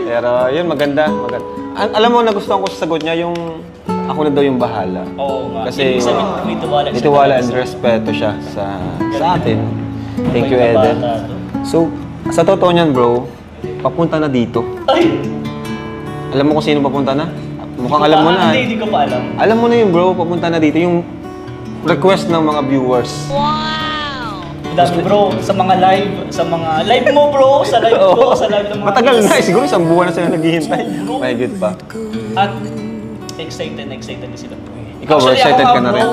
Pero yun, maganda. Alam mo, nagustuhan ko sa sagot niya yung ako na daw yung bahala. Oo nga. Kasi may tiwala and respeto siya sa atin. Thank you, Eden. So, sa totoo niyan, bro, papunta na dito. Ay! Alam mo kung sino papunta na? Mukhang alam mo na. Hindi ko pa alam. Alam mo na yun, bro, papunta na dito. Yung request ng mga viewers. Wow! Dami, bro, sa mga live mo, bro, sa live ko, sa live ng mga... Matagal na, siguro isang buwan na sila naghihintay. May good pa. At excited din sila, bro. Ikaw, bro, excited ka na rin.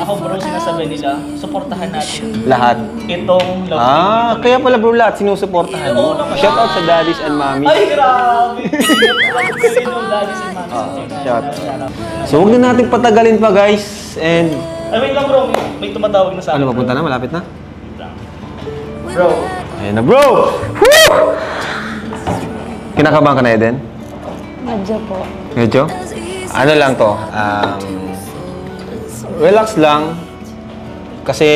Ako, bro, sinasabi nila, suportahan natin. Lahat. Itong love team. Kaya pala, bro, lahat sinusuportahan mo. Shout out sa daddies and mommies. Ay, grabe! Yung daddies and mommies. Shout out. So, huwag na natin patagalin pa, guys. And... Ay, wait lang, bro. May tumatawag na sa akin. Ano, papunta na? Malapit na? Bro. Ayan na, bro! Woo! Kinakabahan ka na, Eden? Medyo po. Medyo? Ano lang to? Relax lang. Kasi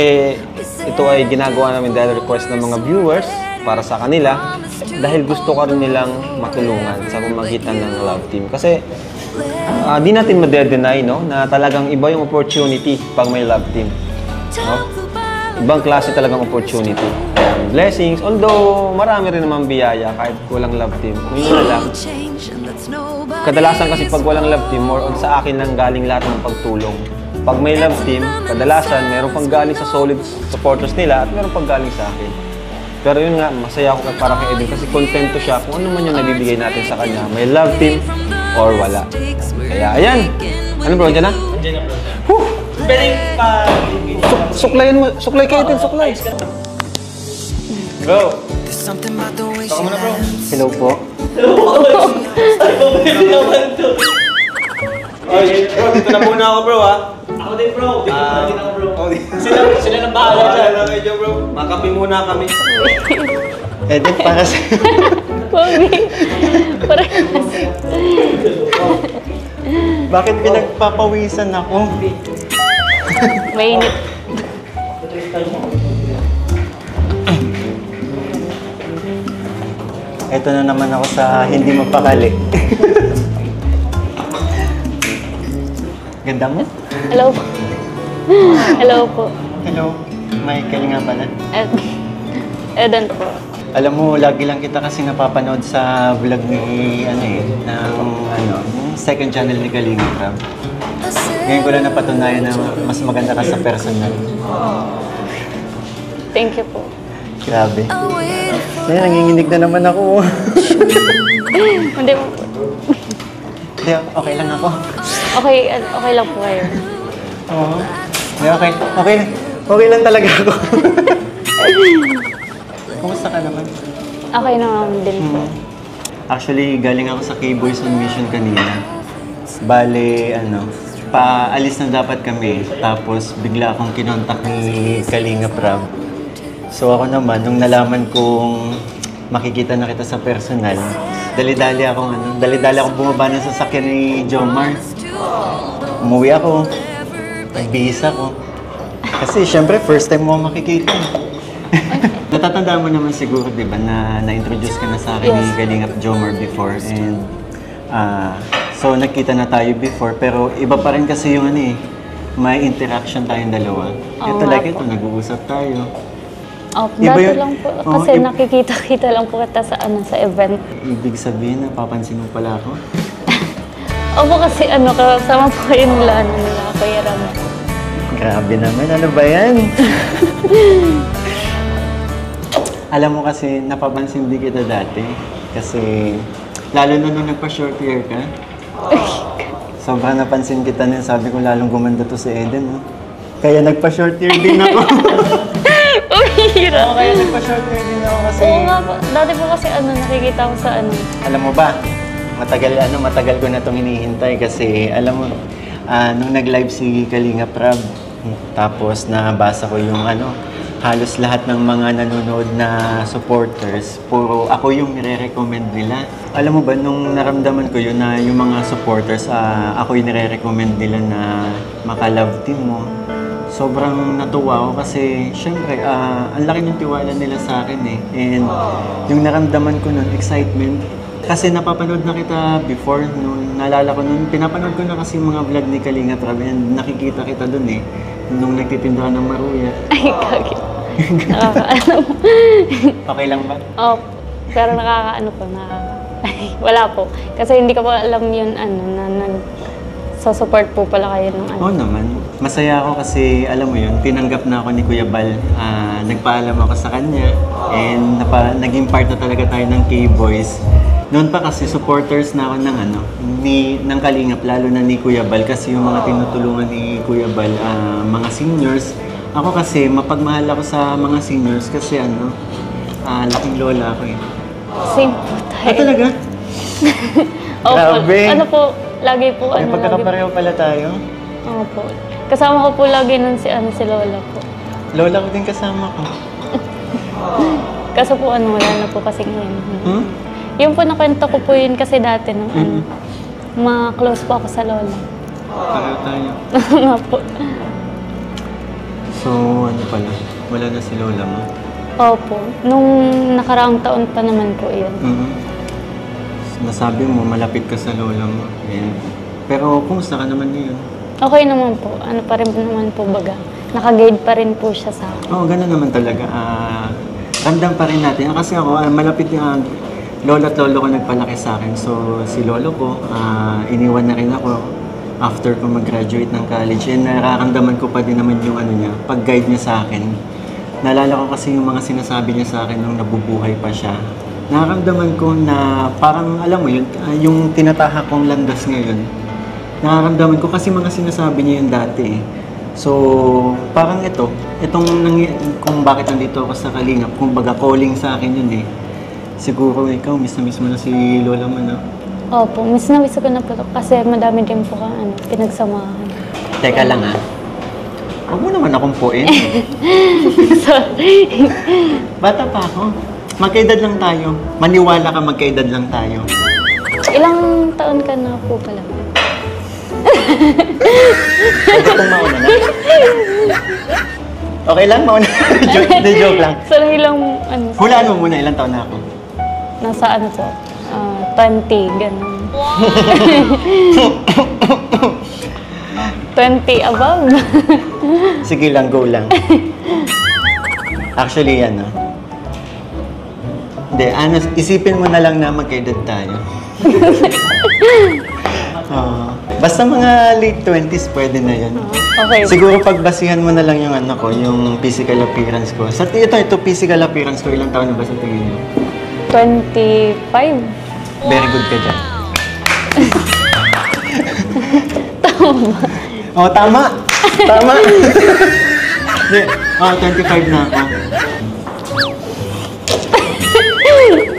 ito ay ginagawa namin dahil request ng mga viewers para sa kanila. Dahil gusto ka rin nilang matulungan sa pamagitan ng love team. Kasi di natin ma-deny, no? Na talagang iba yung opportunity pag may love team. No? Ibang klase talagang opportunity. Blessings, although marami rin naman biyaya kahit walang love team. Yun na lang. Kadalasan kasi pag walang love team, more on sa akin lang galing lahat ng pagtulong. Pag may love team, kadalasan meron pang galing sa solid supporters nila at meron pang galing sa akin. Pero yun nga, masaya ako para kay Eden kasi kontento siya kung ano man yung nabibigay natin sa kanya. May love team or wala. Kaya ayan. Ano bro, dyan na? Diyan na, bro. Whew! Pwede pa... Suklayin mo. Suklay kayo din, suklay. Bro. Baka mo na, bro. Hello po. Ay, pabili naman to. Okay, bro, dito na muna ako, bro, ha? Ako din, bro. Dito na din ako, bro. Sila nang bahala dyan. Medyo, bro. Makapi muna kami. Eden, para sa... Pogi. Parang... Bakit pinagpapawisan ako? Mainit. Ito na naman ako sa hindi mapakali. Ganda mo? Hello po. Hello po. Hello. Michael nga pala. Eden po. Alam mo, lagi lang kita kasi napapanood sa vlog ni, ng second channel ni Kalinga Prab. Ngayon ko lang napatunayan na mas maganda ka sa personal. Thank you po. Grabe. Ay, nanginginig na naman ako. Hindi po. Hindi, okay lang ako. Okay lang po kayo. Oo. Hindi, okay lang talaga ako. Kumusta ka naman? Okay naman din po. Actually, galing ako sa K-Boys on Mission kanina. Bale, paalis na dapat kami. Tapos, bigla akong kinontak ni Kalinga Prab. So ako naman, nung nalaman kong makikita na kita sa personal, dali-dali akong bumaba ng sasakyan ni Jomar. Umuwi ako. Nagbihis ako. Kasi, syempre, first time mo makikita. Natatandaan mo naman siguro, di ba, na na-introduce ka na sa akin ni Kalingap Jomar before. And, so, nagkita na tayo before. Pero, iba pa rin kasi yung may interaction tayong dalawa. Ito, ito, nag-uusap tayo. Dati lang po, kasi nakikita-kita lang po kita sa event. Ibig sabihin, napapansin mo pala ako? Opo kasi kasama po kayo nila Kuya Ram. Grabe naman, ano ba yan? Alam mo kasi, napapansin din kita dati. Kasi, lalo na nung nagpa-short hair ka. Sobrang napansin kita nun, sabi ko lalong gumanda to si Eden. No? Kaya nagpa-short hair din ako. Hirap. Kaya nagpa-short hair din ako kasi... Oo nga po. Dati po kasi nakikita ko sa Alam mo ba, matagal ko na itong hinihintay kasi alam mo, nung nag-live si Kalinga Prab, tapos nabasa ko yung halos lahat ng mga nanonood na supporters, puro ako yung nire-recommend nila. Alam mo ba, nung naramdaman ko yun na yung mga supporters, ako yung nire-recommend nila na maka-love team mo. Sobrang natuwa ako kasi syempre, ang laki ng tiwala nila sa akin eh. And yung naramdaman ko nun, excitement, Kasi napapanood na kita before, nung naalala ko nun, pinapanood ko na kasi mga vlog ni Kalinga Prab, and nakikita kita dun eh, nung nagtitinda ka ng maruya. Ay, kagi. Nakakaano. Okay lang ba? Oh, pero nakakaano po, wala po. Kasi hindi ko pa alam yun, na nag-support po pala kayo ng Oo naman. Masaya ako kasi, alam mo yun, tinanggap na ako ni Kuya Bal. Nagpaalam ako sa kanya, and naging part na talaga tayo ng K-Boys. Noon pa kasi supporters na ako ng Kalingap, lalo na ni Kuya Bal, kasi yung mga tinutulungan ni Kuya Bal, mga seniors. Ako kasi, mapagmahal ako sa mga seniors kasi laking lola ako eh. Same po tayo. Talaga? Opo. Grabe. Ano po, lagi po, Ay, pagkakapareho pala tayo. Opo. Kasama ko po lagi nun si Lola po. Lola ko din kasama ko. Kaso po wala na po kasi ngayon. Hmm? Yung po nakwento ko po yun kasi dati nung ma-close po ako sa Lola. Pareho tayo. Nga po. So, pala? Wala na si Lola mo? Opo. Nung nakaraang taon pa naman po yun. Nasabi mo, malapit ka sa Lola mo. Pero, kumusta ka naman ngayon? Okay naman po. Ano pa rin naman po baga. Naka-guide pa rin po siya sa akin. Oo, gano'n naman talaga. Ramdam pa rin natin. Kasi ako, malapit yung lola at lolo ko nagpalaki sa akin. So, si lolo ko, iniwan na rin ako after ko mag-graduate ng college. And nararamdaman ko pa din naman yung niya, pag-guide niya sa akin. Naalala ko kasi yung mga sinasabi niya sa akin nung nabubuhay pa siya. Nararamdaman ko na parang, alam mo yun, yung tinatahak kong landas ngayon. Nararamdaman ko kasi mga sinasabi niya yun dati eh. So, parang kung bakit nandito ako sa Kalingap, kung baga calling sa akin yun eh. Siguro ikaw, miss na mo na si Lola mo, no? Opo, miss na ko na po kasi madami din po kang pinagsamahan. Teka lang huwag mo naman akong puin. Sorry. Bata pa ako. Magkaedad lang tayo. Maniwala ka magkaedad lang tayo. Ilang taon ka na po pala? Pwede kong mauna na. Okay lang, mauna. Joke lang. Sorry lang, Hulaan mo muna, ilang taon na ako? nasa 20, ganun. 20 above. Sige lang, go lang. Actually, Hindi, isipin mo na lang na magkaedad tayo. Basta mga late 20s, pwede na yun. Okay. Siguro pagbasihan mo na lang yung yung physical appearance ko. Ito physical appearance ko, ilang taon na ba sa tingin mo? 25. Very good ka dyan. Tama. Oh, tama! Tama! Hindi, 25 na ako.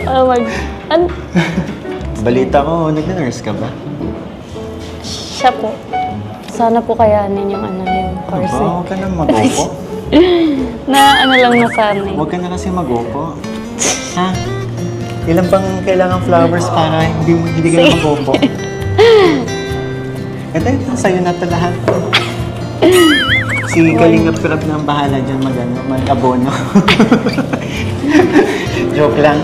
Oh my... Balita ko, nag-nurse ka ba? Siya po. Sana po kayanin yung yung course. Huwag ka na mag-opo. Na lang nasanay. Huwag ka na kasi mag-opo. Ha? Ilan bang kailangan flowers para hindi ka na mag-opo? Ito, sa'yo na ito lahat. Si Kalingap Prab na ang bahala dyan mag-abono. Joke lang.